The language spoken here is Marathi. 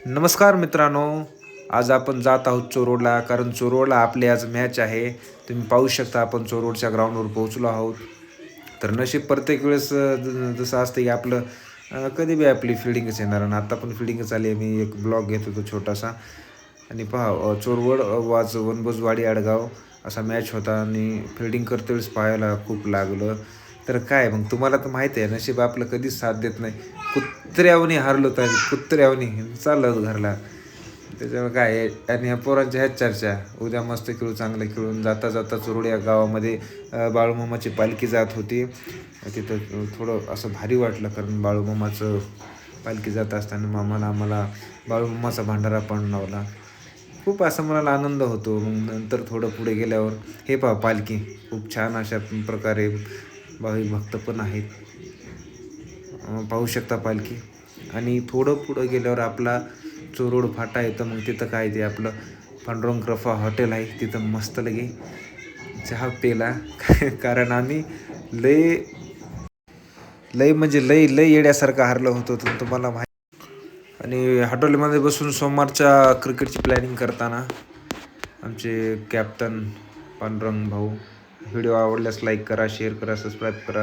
नमस्कार मित्रांनो, आज आपण जात आहोत चोरोडला कारण चोरोडला आपली आज मॅच आहे. तुम्ही पाहू शकता आपण चोरोडच्या ग्राउंडवर पोहोचलो आहोत. तर नशीब प्रत्येक वेळेस जसं असतं की आपलं कधी बी आपली फिल्डिंगच येणार आणि आता पण फिल्डिंगच आली आहे. मी एक ब्लॉग घेत होतो छोटासा आणि पहा चोरवड वाज वनबुजवाडी आडगाव असा मॅच होता आणि फिल्डिंग करतेवेळेस पाहायला खूप लागलं. तर काय मग तुम्हाला तर माहिती आहे नशीब आपलं कधीच साथ देत नाही. कुत्र्यावनी हारलो तर कुत्र्यावनी चाललं घरला. त्याच्यामुळे काय आहे आणि ह्या पोरांच्या ह्याच चर्चा उद्या मस्त खेळू चांगलं खेळून जाता जाता चोरोड या गावामध्ये बाळूमामाची पालखी जात होती. तिथं थोडं असं भारी वाटलं कारण बाळूमामाचं पालखी जात असताना आम्हाला बाळूमामाचा भंडारा पण लावला. खूप असं मनाला आनंद होतो. मग नंतर थोडं पुढे गेल्यावर हे पहा पालखी खूप छान अशा प्रकारे भाविक भक्त पण आहेत. पाहू शकता पालखी आणि थोडं पुढं गेल्यावर आपला चोरोड फाटा येतं. मग तिथं काय ते आपलं पांडुरंग कृपा हॉटेल आहे. तिथं मस्त लगे चहा पेला कारण आम्ही लय लय म्हणजे लय लय येड्यासारखं हारलो होतो तुम्हाला माहिती. आणि हॉटेलमध्ये बसून सोमवारच्या क्रिकेटची प्लॅनिंग करताना आमचे कॅप्टन पांडुरंग भाऊ. व्हिडिओ आवडल्यास लाईक करा, शेअर करा, सबस्क्राईब करा.